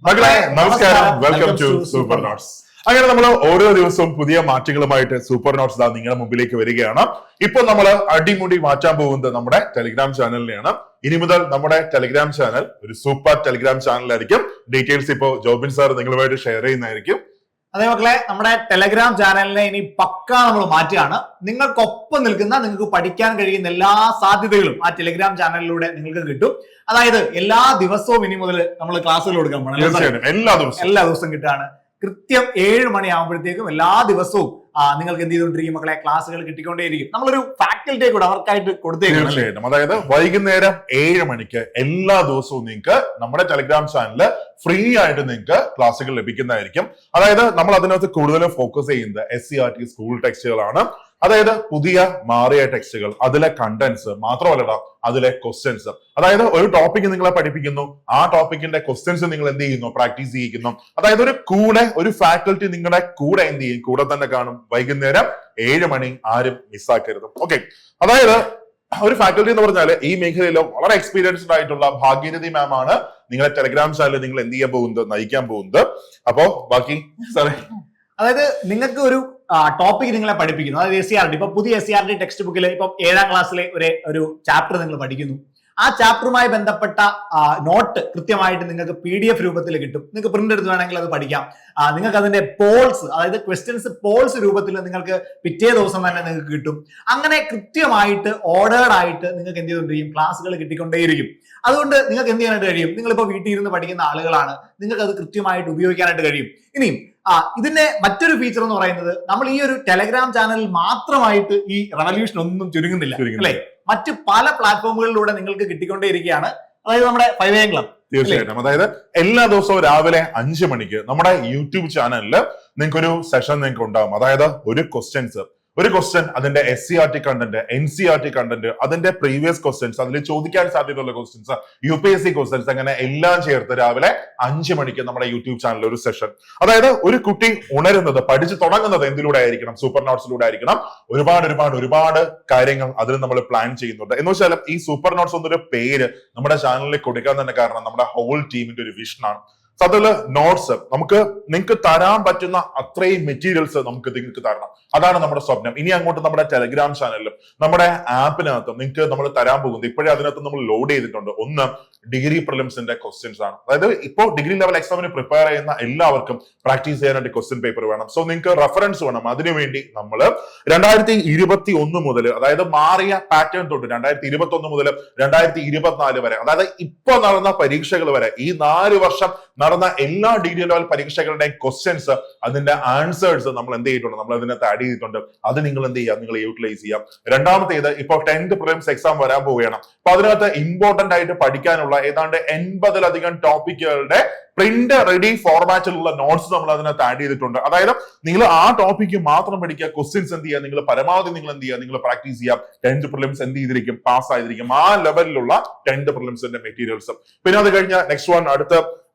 മക്കളെ നമസ്കാരം, welcome to super notes. അങ്ങനെ നമ്മൾ ഓരോ ദിവസവും പുതിയ മാറ്റങ്ങളുമായിട്ട് സൂപ്പർ നോട്ട്സ് നിങ്ങളുടെ മുമ്പിലേക്ക് വരികയാണ്. ഇപ്പൊ നമ്മൾ അടിമുടി മാറ്റാൻ പോകുന്നത് നമ്മുടെ ടെലിഗ്രാം ചാനലിനെയാണ്. ഇനി മുതൽ നമ്മുടെ ടെലിഗ്രാം ചാനൽ ഒരു സൂപ്പർ ടെലിഗ്രാം ചാനലായിരിക്കും. ഡീറ്റെയിൽസ് ഇപ്പോ ജോബിൻ സാർ നിങ്ങളുമായിട്ട് ഷെയർ ചെയ്യുന്നതായിരിക്കും. അതേ മക്കളെ, നമ്മുടെ ടെലഗ്രാം ചാനലിനെ ഇനി പക്ക നമ്മൾ മാറ്റുകയാണ്. നിങ്ങൾക്കൊപ്പം നിൽക്കുന്ന, നിങ്ങൾക്ക് പഠിക്കാൻ കഴിയുന്ന എല്ലാ സാധ്യതകളും ആ ടെലഗ്രാം ചാനലിലൂടെ നിങ്ങൾക്ക് കിട്ടും. അതായത് എല്ലാ ദിവസവും ഇനി മുതൽ നമ്മൾ ക്ലാസ്സുകൾ കൊടുക്കാൻ പോകണം. എല്ലാ ദിവസവും കിട്ടുകയാണ്. കൃത്യം 7 മണിയാകുമ്പോഴത്തേക്കും എല്ലാ ദിവസവും നിങ്ങൾക്ക് എന്ത് ചെയ്തുകൊണ്ടിരിക്കും മക്കളെ, ക്ലാസ്സുകൾ കിട്ടിക്കൊണ്ടേയിരിക്കും. നമ്മളൊരു ഫാക്കൽറ്റിയെ കൂടെ അവർക്കായിട്ട് കൊടുത്തേക്കും. അതായത് വൈകുന്നേരം 7 മണിക്ക് എല്ലാ ദിവസവും നിങ്ങൾക്ക് നമ്മുടെ ടെലിഗ്രാം ചാനലിൽ ഫ്രീ ആയിട്ട് നിങ്ങൾക്ക് ക്ലാസ്സുകൾ ലഭിക്കുന്നതായിരിക്കും. അതായത് നമ്മൾ അതിനകത്ത് കൂടുതലും ഫോക്കസ് ചെയ്യുന്നത് SCERT സ്കൂൾ ടെക്സ്റ്റുകളാണ്. അതായത് പുതിയ മാറിയ ടെക്സ്റ്റുകൾ, അതിലെ കണ്ടന്റ്സ് മാത്രമല്ല, അതിലെ ക്വസ്റ്റ്യൻസ്. അതായത് ഒരു ടോപ്പിക് നിങ്ങളെ പഠിപ്പിക്കുന്നു, ആ ടോപ്പിക്കിന്റെ ക്വസ്റ്റ്യൻസ് നിങ്ങൾ എന്ത് ചെയ്യുന്നു, പ്രാക്ടീസ് ചെയ്യിക്കുന്നു. അതായത് ഒരു ഫാക്കൽറ്റി നിങ്ങളുടെ കൂടെ എന്ത് ചെയ്യും, കൂടെ തന്നെ കാണും. വൈകുന്നേരം 7 മണി ആരും മിസ്സാക്കരുത്. ഓക്കെ, അതായത് ഒരു ഫാക്കൽറ്റി എന്ന് പറഞ്ഞാൽ ഈ മേഖലയിൽ വളരെ എക്സ്പീരിയൻസ്ഡ് ആയിട്ടുള്ള ഭാഗ്യരഥി മാം ആണ് നിങ്ങളെ ടെലിഗ്രാം ചാനൽ നിങ്ങൾ എന്ത് ചെയ്യാൻ പോകുന്നത്, നയിക്കാൻ പോകുന്നത്. അപ്പോ ബാക്കി സാറേ, അതായത് നിങ്ങൾക്ക് ഒരു ടോപ്പിക് നിങ്ങളെ പഠിപ്പിക്കുന്നു. അതായത് SCERT, ഇപ്പൊ പുതിയ SCERT ടെക്സ്റ്റ് ബുക്കിൽ ഇപ്പൊ 7ാം ക്ലാസ്സിലെ ഒരു ചാപ്റ്റർ നിങ്ങൾ പഠിക്കുന്നു. ആ ചാപ്റ്ററുമായി ബന്ധപ്പെട്ട നോട്ട് കൃത്യമായിട്ട് നിങ്ങൾക്ക് PDF രൂപത്തിൽ കിട്ടും. നിങ്ങൾക്ക് പ്രിന്റ് എടുത്ത് വേണമെങ്കിൽ അത് പഠിക്കാം. നിങ്ങൾക്ക് അതിന്റെ പോൾസ്, അതായത് ക്വസ്റ്റ്യൻസ് പോൾസ് രൂപത്തിൽ നിങ്ങൾക്ക് പിറ്റേ ദിവസം തന്നെ നിങ്ങൾക്ക് കിട്ടും. അങ്ങനെ കൃത്യമായിട്ട് ഓർഡേർഡ് ആയിട്ട് നിങ്ങൾക്ക് എന്ത് ചെയ്തുകൊണ്ടിരിക്കും, ക്ലാസ്സുകൾ കിട്ടിക്കൊണ്ടേയിരിക്കും. അതുകൊണ്ട് നിങ്ങൾക്ക് എന്ത് ചെയ്യാനായിട്ട് കഴിയും, നിങ്ങളിപ്പോ വീട്ടിൽ ഇരുന്ന് പഠിക്കുന്ന ആളുകളാണ്, നിങ്ങൾക്ക് അത് കൃത്യമായിട്ട് ഉപയോഗിക്കാനായിട്ട് കഴിയും. ഇനിയും ഇതിന്റെ മറ്റൊരു ഫീച്ചർ എന്ന് പറയുന്നത്, നമ്മൾ ഈ ഒരു ടെലഗ്രാം ചാനലിൽ മാത്രമായിട്ട് ഈ റവല്യൂഷൻ ഒന്നും ചുരുങ്ങുന്നില്ല അല്ലെ, മറ്റ് പല പ്ലാറ്റ്ഫോമുകളിലൂടെ നിങ്ങൾക്ക് കിട്ടിക്കൊണ്ടേയിരിക്കുകയാണ്. അതായത് നമ്മുടെ 5 AM ക്ലബ്. തീർച്ചയായിട്ടും. അതായത് എല്ലാ ദിവസവും രാവിലെ 5 മണിക്ക് നമ്മുടെ യൂട്യൂബ് ചാനലിൽ നിങ്ങൾക്ക് ഒരു സെഷൻ നിങ്ങൾക്ക് ഉണ്ടാകും. അതായത് ഒരു ക്വസ്റ്റ്യൻ, അതിന്റെ SCERT കണ്ടന്റ്, NCERT കണ്ടന്റ്, അതിന്റെ പ്രീവിയസ് ക്വസ്റ്റ്യൻസ്, അതിൽ ചോദിക്കാൻ സാധ്യതയുള്ള ക്വസ്റ്റ്യൻസ്, UPSC ക്വസ്റ്റ്യൻസ്, അങ്ങനെ എല്ലാം ചേർത്ത് രാവിലെ 5 മണിക്ക് നമ്മുടെ യൂട്യൂബ് ചാനലിൽ ഒരു സെഷൻ. അതായത് ഒരു കുട്ടി ഉണരുന്നത്, പഠിച്ചു തുടങ്ങുന്നത് എന്തിലൂടെ ആയിരിക്കണം, സൂപ്പർ നോട്ട്സിലൂടെ ആയിരിക്കണം. ഒരുപാട് കാര്യങ്ങൾ അതിൽ നമ്മൾ പ്ലാൻ ചെയ്യുന്നുണ്ട്. എന്ന് വെച്ചാൽ ഈ സൂപ്പർ നോട്ട്സ് എന്നൊരു പേര് നമ്മുടെ ചാനലിൽ കൊടുക്കാൻ തന്നെ കാരണം നമ്മുടെ ഹോൾ ടീമിന്റെ ഒരു വിഷനാണ്. അതില് നോട്ട്സ് നിങ്ങൾക്ക് തരാൻ പറ്റുന്ന അത്രയും മെറ്റീരിയൽസ് നിങ്ങൾക്ക് തരണം. അതാണ് നമ്മുടെ സ്വപ്നം. ഇനി അങ്ങോട്ട് നമ്മുടെ ടെലിഗ്രാം ചാനലിലും നമ്മുടെ ആപ്പിനകത്തും നിങ്ങൾക്ക് നമ്മൾ തരാൻ പോകുന്നത്, ഇപ്പോഴേ അതിനകത്ത് നമ്മൾ ലോഡ് ചെയ്തിട്ടുണ്ട്. ഒന്ന്, ഡിഗ്രി പ്രിലിംസിന്റെ ക്വസ്റ്റ്യൻസ് ആണ്. അതായത് ഇപ്പോൾ ഡിഗ്രി ലെവൽ എക്സാമിന് പ്രിപ്പയർ ചെയ്യുന്ന എല്ലാവർക്കും പ്രാക്ടീസ് ചെയ്യാനായിട്ട് ക്വസ്റ്റ്യൻ പേപ്പർ വേണം. സോ നിങ്ങൾക്ക് റെഫറൻസ് വേണം. അതിനുവേണ്ടി നമ്മൾ 2021 മുതൽ, അതായത് മാറിയ പാറ്റേൺ തൊട്ട് 2021 മുതൽ 2024 വരെ, അതായത് ഇപ്പൊ നടന്ന പരീക്ഷകൾ വരെ, ഈ 4 വർഷം നടന്ന എല്ലാ ഡിഗ്രി ലെവൽ പരീക്ഷകളുടെയും ക്വസ്റ്റ്യൻസ്, അതിന്റെ ആൻസേഴ്സ് നമ്മൾ എന്ത് ചെയ്തിട്ടുണ്ട്, നമ്മൾ അതിനകത്ത് ആഡ് ചെയ്തിട്ടുണ്ട്. അത് നിങ്ങൾ എന്ത് ചെയ്യാം, നിങ്ങൾ യൂട്ടിലൈസ് ചെയ്യാം. രണ്ടാമത്തേത്, ഇപ്പൊ 10th പ്രിലിംസ് എക്സാം വരാൻ പോവുകയാണ്. അപ്പൊ അതിനകത്ത് ഇമ്പോർട്ടന്റ് ആയിട്ട് പഠിക്കാനുള്ള ഏതാണ്ട് 80-ലധികം ടോപ്പിക്കുകളുടെ പ്രിന്റ് റെഡി ഫോർമാറ്റിലുള്ള നോട്ട്സ് നമ്മൾ അതിനകത്ത് ആഡ് ചെയ്തിട്ടുണ്ട്. അതായത് നിങ്ങൾ ആ ടോപ്പിക്ക് മാത്രം പഠിക്കുക, ക്വസ്റ്റ്യൻസ് എന്ത് ചെയ്യുക, നിങ്ങൾ പരമാവധി നിങ്ങൾ എന്ത് ചെയ്യുക, നിങ്ങൾ പ്രാക്ടീസ് ചെയ്യാം. 10th പ്രിലിംസ് എന്ത് ചെയ്തിരിക്കും, പാസ് ആയിരിക്കും. ആ ലെവലിലുള്ള 10th പ്രിലിംസിന്റെ മെറ്റീരിയൽസ്. പിന്നെ അത് കഴിഞ്ഞ നെക്സ്റ്റ് വൺ,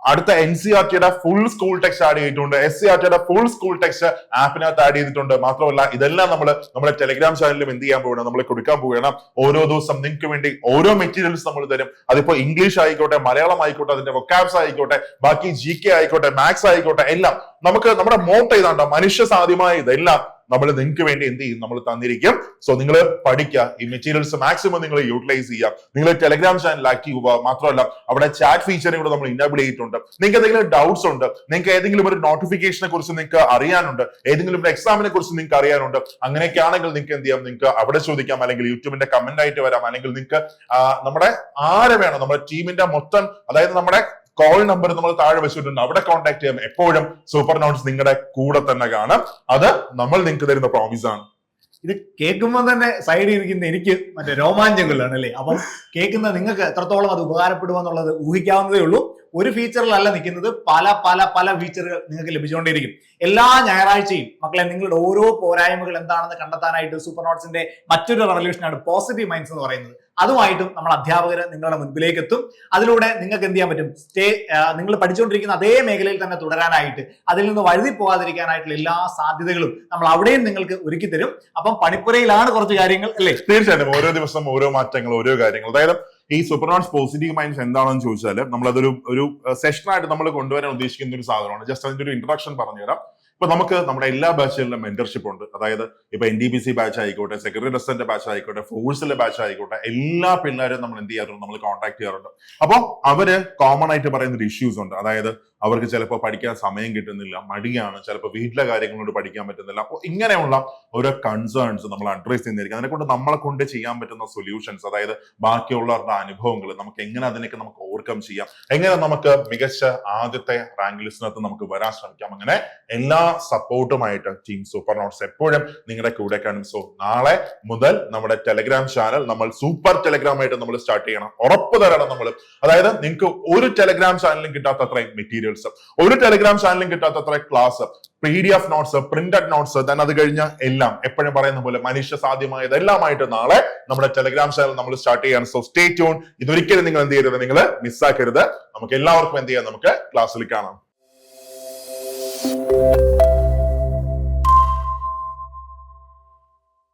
അടുത്ത NCERTയുടെ ഫുൾ സ്കൂൾ ടെക്സ്റ്റ് ആഡ് ചെയ്തിട്ടുണ്ട്. SCERTയുടെ ഫുൾ സ്കൂൾ ടെക്സ്റ്റ് ആപ്പിനകത്ത് ആഡ് ചെയ്തിട്ടുണ്ട്. മാത്രമല്ല ഇതെല്ലാം നമ്മൾ നമ്മുടെ ടെലിഗ്രാം ചാനലിലും എന്ത് ചെയ്യാൻ പോവുകയാണ്, നമ്മൾ കൊടുക്കാൻ പോവുകയാണ്. ഓരോ ദിവസം നിങ്ങൾക്ക് വേണ്ടി ഓരോ മെറ്റീരിയൽസ് നമ്മൾ തരും. അതിപ്പോ ഇംഗ്ലീഷ് ആയിക്കോട്ടെ, മലയാളം ആയിക്കോട്ടെ, അതിന്റെ വൊക്കാബ്സ് ആയിക്കോട്ടെ, ബാക്കി GK ആയിക്കോട്ടെ, മാത്സ് ആയിക്കോട്ടെ, എല്ലാം നമ്മുടെ മോട്ടോ ഇതാണ്ടോ, മനുഷ്യ സാധ്യമായ ഇതെല്ലാം നമ്മൾ നിങ്ങൾക്ക് വേണ്ടി എന്ത് ചെയ്യും, നമ്മൾ തന്നിരിക്കും. സോ നിങ്ങൾ പഠിക്കുക, ഈ മെറ്റീരിയൽസ് മാക്സിമം നിങ്ങൾ യൂട്ടിലൈസ് ചെയ്യുക. നിങ്ങൾ ടെലിഗ്രാം ചാനൽ ആക്റ്റീവ് ആവുക. മാത്രമല്ല അവിടെ ചാറ്റ് ഫീച്ചറിനെ കൂടെ നമ്മൾ ഇനേബിൾ ചെയ്തിട്ടുണ്ട്. നിങ്ങൾക്ക് എന്തെങ്കിലും ഡൗട്ട്സ് ഉണ്ട്, നിങ്ങൾക്ക് ഏതെങ്കിലും ഒരു നോട്ടിഫിക്കേഷനെ കുറിച്ച് നിങ്ങൾക്ക് അറിയാനുണ്ട്, ഏതെങ്കിലും ഒരു എക്സാമിനെ കുറിച്ച് നിങ്ങൾക്ക് അറിയാനുണ്ട്, അങ്ങനെയൊക്കെ ആണെങ്കിൽ നിങ്ങൾക്ക് എന്ത് ചെയ്യാം, നിങ്ങൾക്ക് അവിടെ ചോദിക്കാം, അല്ലെങ്കിൽ യൂട്യൂബിന്റെ കമന്റ് ആയിട്ട് വരാം, അല്ലെങ്കിൽ നിങ്ങൾക്ക് നമ്മുടെ ആരെ വേണം, നമ്മുടെ ടീമിന്റെ മൊത്തം, അതായത് നമ്മുടെ കോൾ നമ്പർ നമ്മൾ താഴെ വെച്ചിട്ടുണ്ട്, അവിടെ കോൺടാക്ട് ചെയ്യാം. എപ്പോഴും സൂപ്പർ നോട്ട്സ് നിങ്ങളുടെ കൂടെ തന്നെ കാണാം. അത് നമ്മൾ നിങ്ങൾക്ക് തരുന്ന പ്രോമിസ് ആണ്. ഇത് കേൾക്കുമ്പോൾ തന്നെ സൈഡിൽ ഇരിക്കുന്ന എനിക്ക് മറ്റേ രോമാഞ്ചങ്ങളാണ് അല്ലേ. അപ്പം കേൾക്കുന്ന നിങ്ങൾക്ക് എത്രത്തോളം അത് ഉപകാരപ്പെടുമെന്നുള്ളത് ഊഹിക്കാവുന്നതേ ഉള്ളൂ. ഒരു ഫീച്ചറിലല്ല നിൽക്കുന്നത്, പല ഫീച്ചറുകൾ നിങ്ങൾക്ക് ലഭിച്ചുകൊണ്ടിരിക്കും. എല്ലാ ഞായറാഴ്ചയും മക്കളെ നിങ്ങളുടെ ഓരോ പോരായ്മകൾ എന്താണെന്ന് കണ്ടെത്താനായിട്ട് സൂപ്പർ നോട്ട്സിന്റെ മറ്റൊരു റവല്യൂഷനാണ് പോസിറ്റീവ് മൈൻഡ്സ് എന്ന് പറയുന്നത്. അതുമായിട്ടും നമ്മൾ അധ്യാപകർ നിങ്ങളുടെ മുൻപിലേക്ക് എത്തും. അതിലൂടെ നിങ്ങൾക്ക് എന്ത് ചെയ്യാൻ പറ്റും, നിങ്ങൾ പഠിച്ചുകൊണ്ടിരിക്കുന്ന അതേ മേഖലയിൽ തന്നെ തുടരാനായിട്ട്, അതിൽ നിന്ന് വഴുതി പോകാതിരിക്കാനായിട്ടുള്ള എല്ലാ സാധ്യതകളും നമ്മൾ അവിടെയും നിങ്ങൾക്ക് ഒരുക്കി തരും. അപ്പം പണിപ്പുരയിലാണ് കുറച്ച് കാര്യങ്ങൾ അല്ലേ. തീർച്ചയായിട്ടും ഓരോ ദിവസം ഓരോ മാറ്റങ്ങൾ, ഓരോ കാര്യങ്ങൾ. അതായത് ഈ സൂപ്പർ നോട്ട്സ് പോസിറ്റീവ് മൈൻഡ്സ് എന്താണെന്ന് ചോദിച്ചാൽ നമ്മളതൊരു സെഷനായിട്ട് നമ്മൾ കൊണ്ടുവരാൻ ഉദ്ദേശിക്കുന്ന ഒരു സാധനമാണ്. ജസ്റ്റ് അതിന്റെ ഒരു ഇൻട്രൊഡക്ഷൻ പറഞ്ഞുതരാം. ഇപ്പൊ നമുക്ക് നമ്മുടെ എല്ലാ ബാച്ചുകളിലും മെന്റർഷിപ്പ് ഉണ്ട്. അതായത് ഇപ്പൊ NTPC ബാച്ച് ആയിക്കോട്ടെ, സെക്രട്ടറി റെസിഡന്റ് ബാച്ച് ആയിക്കോട്ടെ, ഫോഴ്സിലെ ബാച്ച് ആയിക്കോട്ടെ, എല്ലാ പിള്ളേരും നമ്മൾ എന്ത് ചെയ്യാറുണ്ട്, നമ്മൾ കോൺടാക്ട് ചെയ്യാറുണ്ട്. അപ്പോൾ അവര് കോമൺ ആയിട്ട് പറയുന്ന ഒരു ഇഷ്യൂസ് ഉണ്ട്. അതായത് അവർക്ക് ചിലപ്പോൾ പഠിക്കാൻ സമയം കിട്ടുന്നില്ല, മടിയാണ്, ചിലപ്പോൾ വീട്ടിലെ കാര്യങ്ങളോട് പഠിക്കാൻ പറ്റുന്നില്ല. അപ്പോൾ ഇങ്ങനെയുള്ള ഓരോ കൺസേൺസ് നമ്മൾ അഡ്രസ് ചെയ്യുന്നതായിരിക്കും. അതിനെക്കൊണ്ട് നമ്മളെ കൊണ്ട് ചെയ്യാൻ പറ്റുന്ന സൊല്യൂഷൻസ്, അതായത് ബാക്കിയുള്ളവരുടെ അനുഭവങ്ങൾ, നമുക്ക് എങ്ങനെ അതിനൊക്കെ നമുക്ക് ഓവർകം ചെയ്യാം, എങ്ങനെ നമുക്ക് മികച്ച ആദ്യത്തെ റാങ്ക് ലിസ്റ്റിനകത്ത് നമുക്ക് വരാൻ ശ്രമിക്കാം, അങ്ങനെ എല്ലാ സപ്പോർട്ടുമായിട്ട് ടീം സൂപ്പർ നോട്ട്സ് എപ്പോഴും നിങ്ങളുടെ കൂടെ കാണും. സോ നാളെ മുതൽ നമ്മുടെ ടെലഗ്രാം ചാനൽ നമ്മൾ സൂപ്പർ ടെലഗ്രാം ആയിട്ട് നമ്മൾ സ്റ്റാർട്ട് ചെയ്യണം. ഉറപ്പ് തരണം നമ്മൾ. അതായത് നിങ്ങൾക്ക് ഒരു ടെലഗ്രാം ചാനലും കിട്ടാത്ത അത്രയും മെറ്റീരിയൽസ്, ഒരു ടെലഗ്രാം ചാനലും കിട്ടാത്ത അത്ര class, PDF notes, printed notes, then അത് കഴിഞ്ഞ എല്ലാം എപ്പോഴും പറയുന്ന പോലെ മനുഷ്യ സാധ്യമായത് എല്ലാമായിട്ട് നാളെ നമ്മുടെ ടെലഗ്രാം ചാനൽ നമ്മൾ സ്റ്റാർട്ട് ചെയ്യാണ്. So stay tune. ഇതൊരിക്കലും നിങ്ങൾ എന്ത് ചെയ്യരുത്, നിങ്ങൾ മിസ്സാക്കരുത്. നമുക്ക് എല്ലാവർക്കും എന്ത് ചെയ്യാം, നമുക്ക് ക്ലാസ്സിൽ കാണാം.